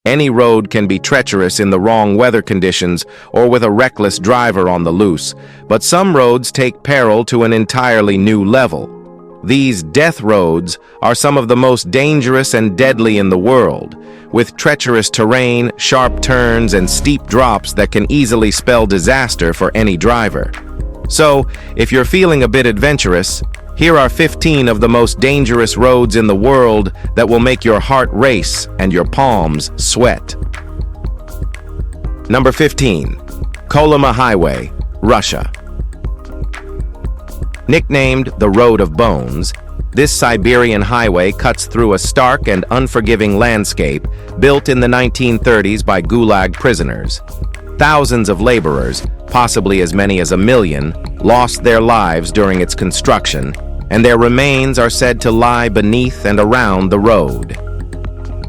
Any road can be treacherous in the wrong weather conditions or with a reckless driver on the loose, but some roads take peril to an entirely new level. These death roads are some of the most dangerous and deadly in the world, with treacherous terrain, sharp turns, and steep drops that can easily spell disaster for any driver. So, if you're feeling a bit adventurous, here are 15 of the most dangerous roads in the world that will make your heart race and your palms sweat. Number 15. Kma Highway, Russia. Nicknamed the Road of Bones, this Siberian highway cuts through a stark and unforgiving landscape built in the 1930s by Gulag prisoners. Thousands of laborers, possibly as many as 1 million, lost their lives during its construction, and their remains are said to lie beneath and around the road.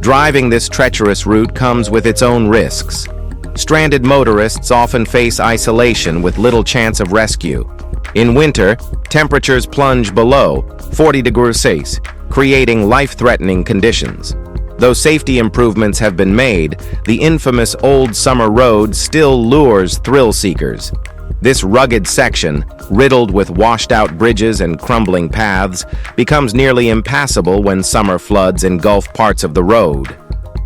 Driving this treacherous route comes with its own risks. Stranded motorists often face isolation with little chance of rescue. In winter, temperatures plunge below 40 degrees Celsius, creating life-threatening conditions. Though safety improvements have been made, the infamous Old Summer Road still lures thrill seekers. This rugged section, riddled with washed-out bridges and crumbling paths, becomes nearly impassable when summer floods engulf parts of the road.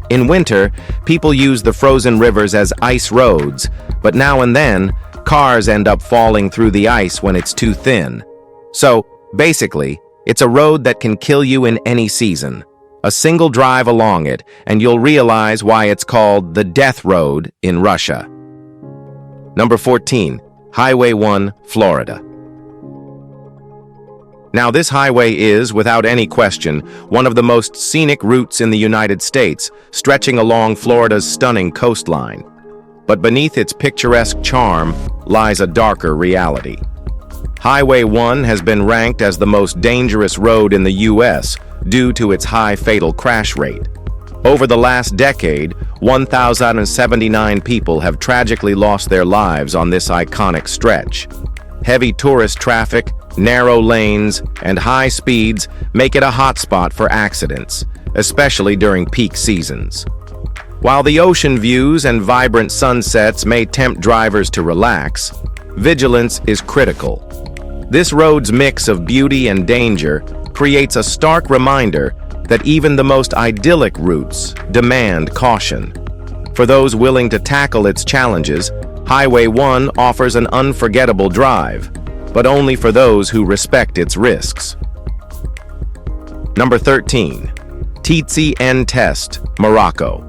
In winter, people use the frozen rivers as ice roads, but now and then, cars end up falling through the ice when it's too thin. So, basically, it's a road that can kill you in any season. A single drive along it, and you'll realize why it's called the Death Road in Russia. Number 14. Highway 1, Florida. Now, this highway is, without any question, one of the most scenic routes in the United States, stretching along Florida's stunning coastline. But beneath its picturesque charm lies a darker reality. Highway 1 has been ranked as the most dangerous road in the U.S. due to its high fatal crash rate. Over the last decade, 1,079 people have tragically lost their lives on this iconic stretch. Heavy tourist traffic, narrow lanes, and high speeds make it a hotspot for accidents, especially during peak seasons. While the ocean views and vibrant sunsets may tempt drivers to relax, vigilance is critical. This road's mix of beauty and danger creates a stark reminder that even the most idyllic routes demand caution. For those willing to tackle its challenges, Highway 1 offers an unforgettable drive, but only for those who respect its risks. Number 13. Tizi Test, Morocco.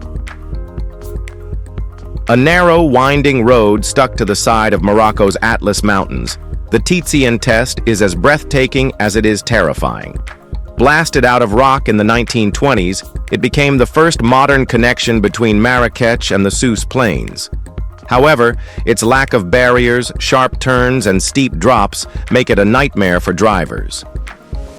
A narrow, winding road stuck to the side of Morocco's Atlas Mountains, the Tizi Test is as breathtaking as it is terrifying. Blasted out of rock in the 1920s, it became the first modern connection between Marrakech and the Sousse Plains. However, its lack of barriers, sharp turns, and steep drops make it a nightmare for drivers.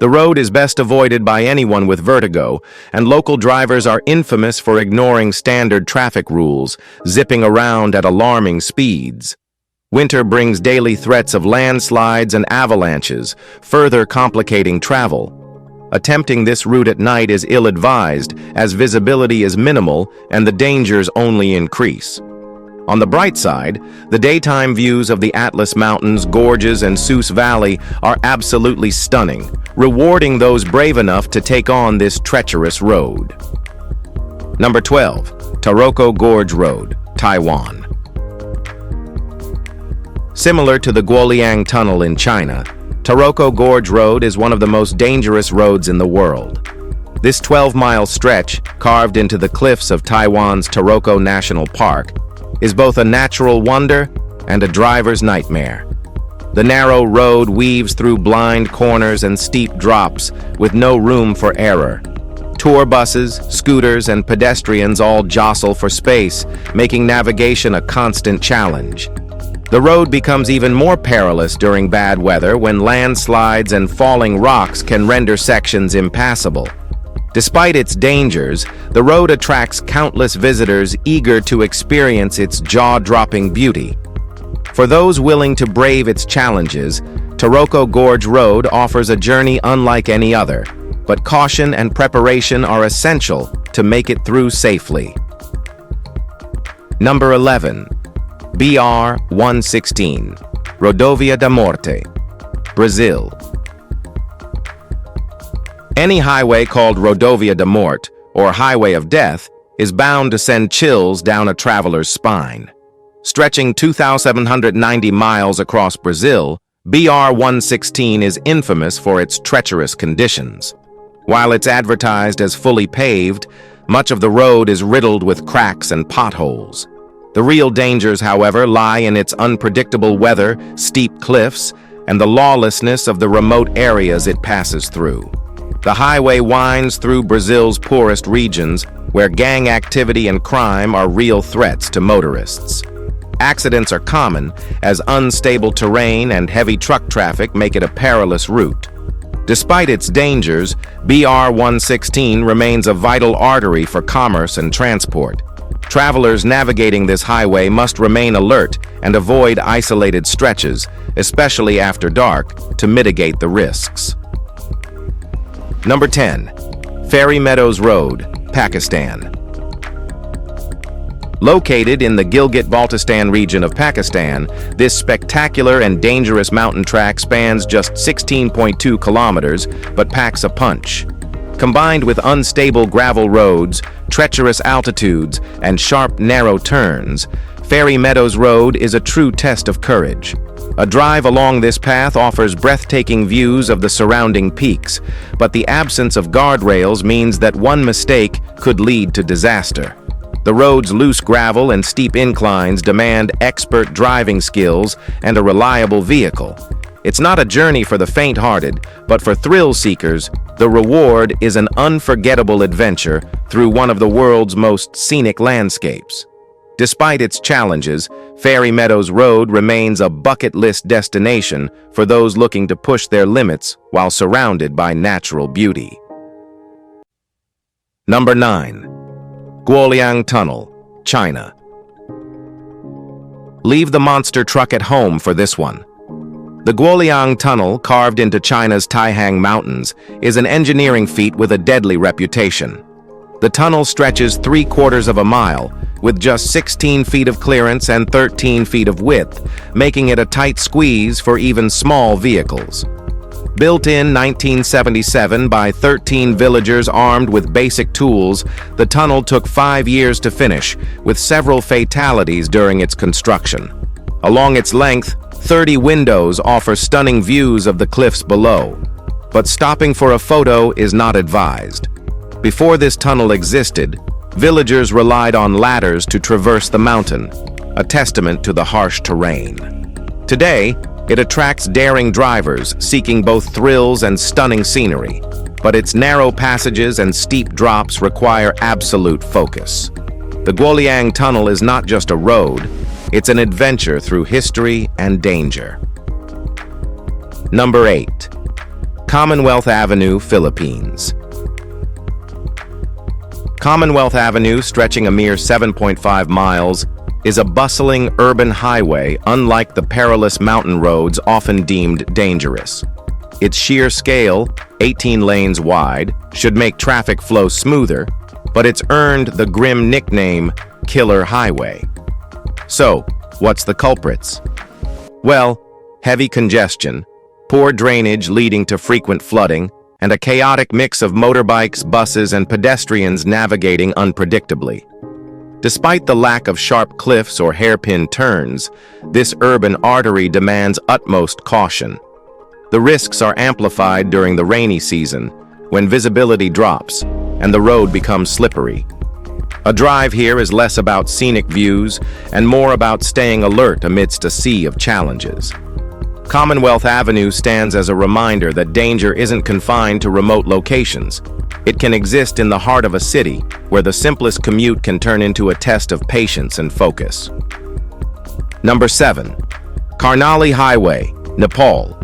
The road is best avoided by anyone with vertigo, and local drivers are infamous for ignoring standard traffic rules, zipping around at alarming speeds. Winter brings daily threats of landslides and avalanches, further complicating travel. Attempting this route at night is ill-advised, as visibility is minimal and the dangers only increase. On the bright side, the daytime views of the Atlas Mountains, Gorges, and Sousse Valley are absolutely stunning, rewarding those brave enough to take on this treacherous road. Number 12. Tooco Gorge Road, Taiwan. Similar to the Guoliang Tunnel in China, Tooco Gorge Road is one of the most dangerous roads in the world. This 12-mile stretch, carved into the cliffs of Taiwan's Tooco National Park, is both a natural wonder and a driver's nightmare. The narrow road weaves through blind corners and steep drops with no room for error. Tour buses, scooters, and pedestrians all jostle for space, making navigation a constant challenge. The road becomes even more perilous during bad weather when landslides and falling rocks can render sections impassable. Despite its dangers, the road attracts countless visitors eager to experience its jaw-dropping beauty. For those willing to brave its challenges, Tooco Gorge Road offers a journey unlike any other, but caution and preparation are essential to make it through safely. Number 11. BR-116, Rodovia da Morte, Brazil. Any highway called Rodovia da Morte, or Highway of Death, is bound to send chills down a traveler's spine. Stretching 2,790 miles across Brazil, BR-116 is infamous for its treacherous conditions. While it's advertised as fully paved, much of the road is riddled with cracks and potholes. The real dangers, however, lie in its unpredictable weather, steep cliffs, and the lawlessness of the remote areas it passes through. The highway winds through Brazil's poorest regions, where gang activity and crime are real threats to motorists. Accidents are common, as unstable terrain and heavy truck traffic make it a perilous route. Despite its dangers, BR-116 remains a vital artery for commerce and transport. Travelers navigating this highway must remain alert and avoid isolated stretches, especially after dark, to mitigate the risks. Number 10. Ferry Meadows Road, Pakistan. Located in the Gilgit-Baltistan region of Pakistan, this spectacular and dangerous mountain track spans just 16.2 kilometers, but packs a punch. Combined with unstable gravel roads, treacherous altitudes, and sharp, narrow turns, Ferry Meadows Road is a true test of courage. A drive along this path offers breathtaking views of the surrounding peaks, but the absence of guardrails means that one mistake could lead to disaster. The road's loose gravel and steep inclines demand expert driving skills and a reliable vehicle. It's not a journey for the faint-hearted, but for thrill-seekers, the reward is an unforgettable adventure through one of the world's most scenic landscapes. Despite its challenges, Ferry Meadows Road remains a bucket list destination for those looking to push their limits while surrounded by natural beauty. Number 9. Guoliang Tunnel, China. Leave the monster truck at home for this one. The Guoliang Tunnel, carved into China's Taihang Mountains, is an engineering feat with a deadly reputation. The tunnel stretches 3/4 of a mile, with just 16 feet of clearance and 13 feet of width, making it a tight squeeze for even small vehicles. Built in 1977 by 13 villagers armed with basic tools, the tunnel took 5 years to finish, with several fatalities during its construction. Along its length, 30 windows offer stunning views of the cliffs below, but stopping for a photo is not advised. Before this tunnel existed, villagers relied on ladders to traverse the mountain, a testament to the harsh terrain. Today, it attracts daring drivers seeking both thrills and stunning scenery, but its narrow passages and steep drops require absolute focus. The Guoliang Tunnel is not just a road, it's an adventure through history and danger. Number 8. Commonwealth Avenue, Philippines. Commonwealth Avenue, stretching a mere 7.5 miles, is a bustling urban highway unlike the perilous mountain roads often deemed dangerous. Its sheer scale, 18 lanes wide, should make traffic flow smoother, but it's earned the grim nickname Killer Highway. So, what's the culprits? Well, heavy congestion, poor drainage leading to frequent flooding, and a chaotic mix of motorbikes, buses, and pedestrians navigating unpredictably. Despite the lack of sharp cliffs or hairpin turns, this urban artery demands utmost caution. The risks are amplified during the rainy season, when visibility drops and the road becomes slippery. A drive here is less about scenic views and more about staying alert amidst a sea of challenges. Commonwealth Avenue stands as a reminder that danger isn't confined to remote locations. It can exist in the heart of a city, where the simplest commute can turn into a test of patience and focus. Number 7. Carnali Highway, Nepal.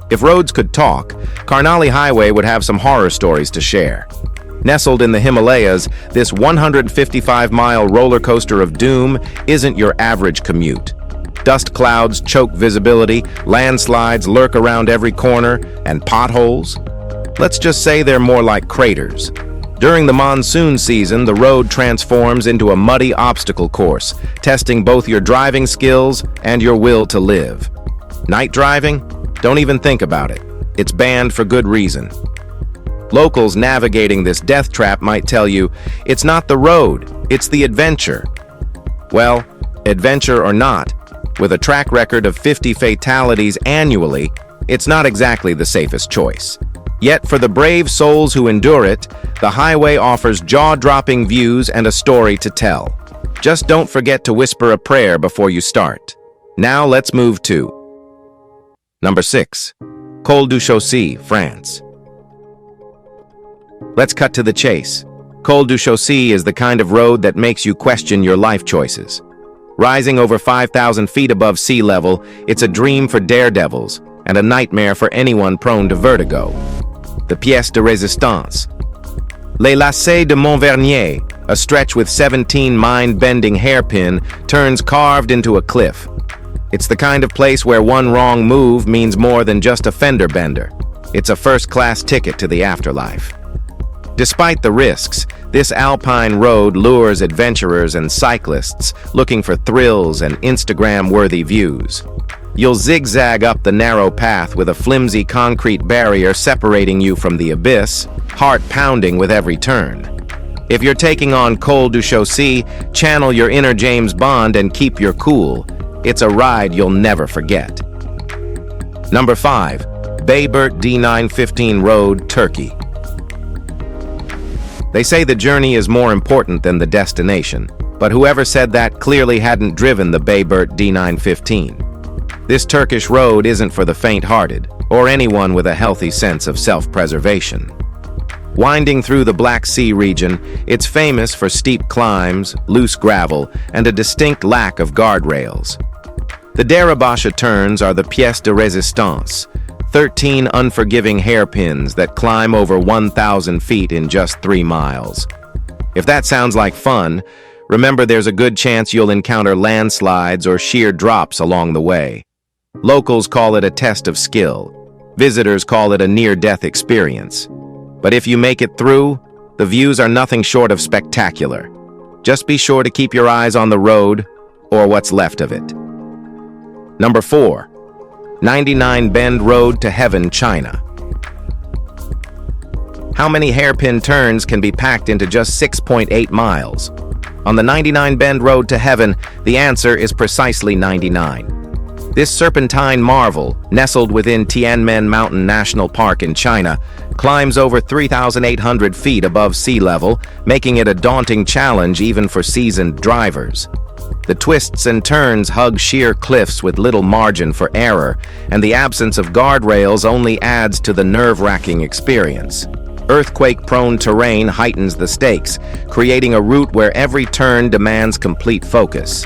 If roads could talk, Carnali Highway would have some horror stories to share. Nestled in the Himalayas, this 155-mile roller coaster of doom isn't your average commute. Dust clouds choke visibility, landslides lurk around every corner, and potholes? Let's just say they're more like craters. During the monsoon season, the road transforms into a muddy obstacle course, testing both your driving skills and your will to live. Night driving? Don't even think about it. It's banned for good reason. Locals navigating this death trap might tell you, it's not the road, it's the adventure. Well, adventure or not, with a track record of 50 fatalities annually, it's not exactly the safest choice. Yet for the brave souls who endure it, the highway offers jaw-dropping views and a story to tell. Just don't forget to whisper a prayer before you start. Now let's move to Number 6. Col du Chaussy, France. Let's cut to the chase. Col du Chaussy is the kind of road that makes you question your life choices. Rising over 5,000 feet above sea level, it's a dream for daredevils and a nightmare for anyone prone to vertigo. The pièce de résistance. Les Lacets de Montvernier, a stretch with 17 mind-bending hairpin, turns carved into a cliff. It's the kind of place where one wrong move means more than just a fender bender. It's a first-class ticket to the afterlife. Despite the risks, this alpine road lures adventurers and cyclists looking for thrills and Instagram-worthy views. You'll zigzag up the narrow path with a flimsy concrete barrier separating you from the abyss, heart pounding with every turn. If you're taking on Col du Chaussy, channel your inner James Bond and keep your cool. It's a ride you'll never forget. Number 5. Babbert D915 Road, Turkey. They say the journey is more important than the destination, but whoever said that clearly hadn't driven the Babbert D915. This Turkish road isn't for the faint-hearted, or anyone with a healthy sense of self-preservation. Winding through the Black Sea region, it's famous for steep climbs, loose gravel, and a distinct lack of guardrails. The Derabasha turns are the pièce de résistance, 13 unforgiving hairpins that climb over 1,000 feet in just 3 miles. If that sounds like fun, remember there's a good chance you'll encounter landslides or sheer drops along the way. Locals call it a test of skill. Visitors call it a near-death experience. But if you make it through, the views are nothing short of spectacular. Just be sure to keep your eyes on the road, or what's left of it. Number 4. 99 Bend Road to Heaven, China. How many hairpin turns can be packed into just 6.8 miles? On the 99 Bend Road to Heaven, the answer is precisely 99. This serpentine marvel, nestled within Tianmen Mountain National Park in China, climbs over 3,800 feet above sea level, making it a daunting challenge even for seasoned drivers. The twists and turns hug sheer cliffs with little margin for error, and the absence of guardrails only adds to the nerve-wracking experience. Earthquake-prone terrain heightens the stakes, creating a route where every turn demands complete focus.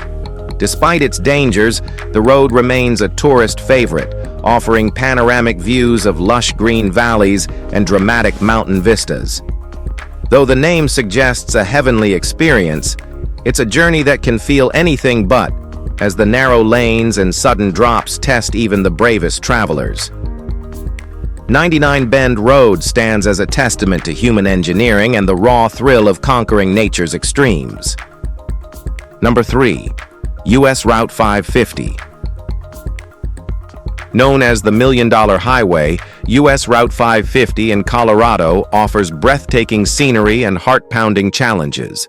Despite its dangers, the road remains a tourist favorite, offering panoramic views of lush green valleys and dramatic mountain vistas. Though the name suggests a heavenly experience, it's a journey that can feel anything but, as the narrow lanes and sudden drops test even the bravest travelers. 99 Bend Road stands as a testament to human engineering and the raw thrill of conquering nature's extremes. Number 3. U.S. Route 550. Known as the Million-Dollar Highway, U.S. Route 550 in Colorado offers breathtaking scenery and heart-pounding challenges.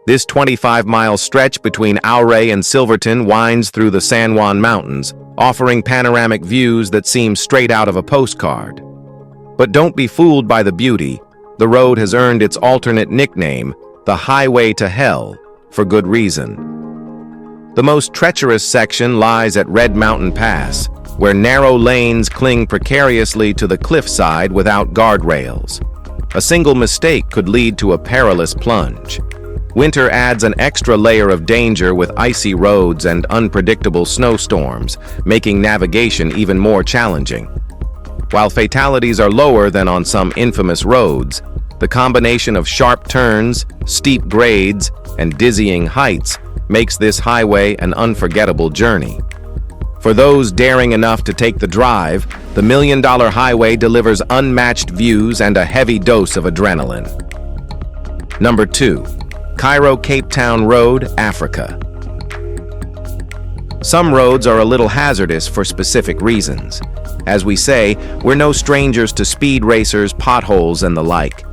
This 25-mile stretch between Ouray and Silverton winds through the San Juan Mountains, offering panoramic views that seem straight out of a postcard. But don't be fooled by the beauty. The road has earned its alternate nickname, the Highway to Hell, for good reason. The most treacherous section lies at Red Mountain Pass, where narrow lanes cling precariously to the cliffside without guardrails. A single mistake could lead to a perilous plunge. Winter adds an extra layer of danger with icy roads and unpredictable snowstorms, making navigation even more challenging. While fatalities are lower than on some infamous roads, the combination of sharp turns, steep grades, and dizzying heights makes this highway an unforgettable journey. For those daring enough to take the drive, the Million-Dollar Highway delivers unmatched views and a heavy dose of adrenaline. Number 2. Cairo-Cape Town Road, Africa. Some roads are a little hazardous for specific reasons. As we say, we're no strangers to speed racers, potholes, and the like.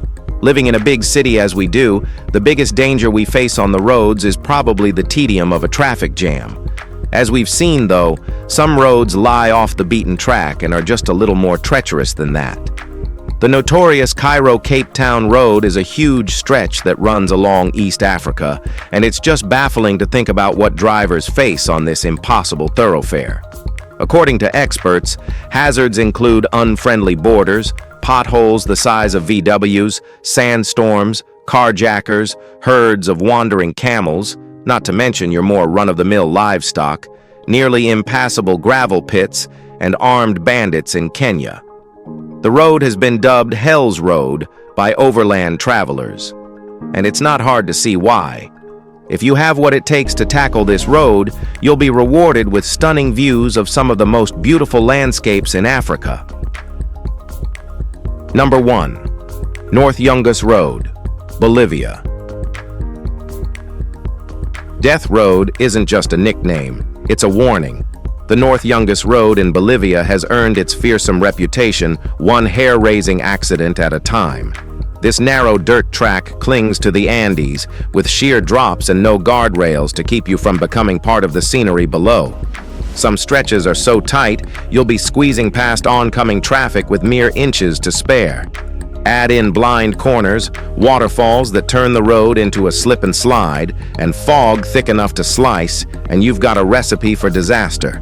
Living in a big city as we do, the biggest danger we face on the roads is probably the tedium of a traffic jam. As we've seen, though, some roads lie off the beaten track and are just a little more treacherous than that. The notorious Cairo-Cape Town Road is a huge stretch that runs along East Africa, and it's just baffling to think about what drivers face on this impossible thoroughfare. According to experts, hazards include unfriendly borders, potholes the size of VWs, sandstorms, carjackers, herds of wandering camels, not to mention your more run-of-the-mill livestock, nearly impassable gravel pits, and armed bandits in Kenya. The road has been dubbed Hell's Road by overland travelers, and it's not hard to see why. If you have what it takes to tackle this road, you'll be rewarded with stunning views of some of the most beautiful landscapes in Africa. Number 1. Northjungus Road, Bolivia. Death Road isn't just a nickname, it's a warning. The Northjungus Road in Bolivia has earned its fearsome reputation, one hair-raising accident at a time. This narrow dirt track clings to the Andes, with sheer drops and no guardrails to keep you from becoming part of the scenery below. Some stretches are so tight, you'll be squeezing past oncoming traffic with mere inches to spare. Add in blind corners, waterfalls that turn the road into a slip and slide, and fog thick enough to slice, and you've got a recipe for disaster.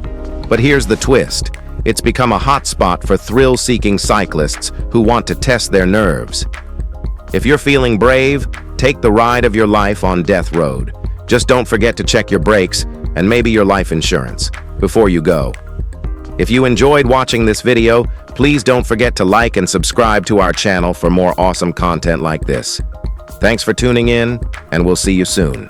But here's the twist. It's become a hotspot for thrill-seeking cyclists who want to test their nerves. If you're feeling brave, take the ride of your life on Death Road. Just don't forget to check your brakes and maybe your life insurance before you go. If you enjoyed watching this video, please don't forget to like and subscribe to our channel for more awesome content like this. Thanks for tuning in, and we'll see you soon.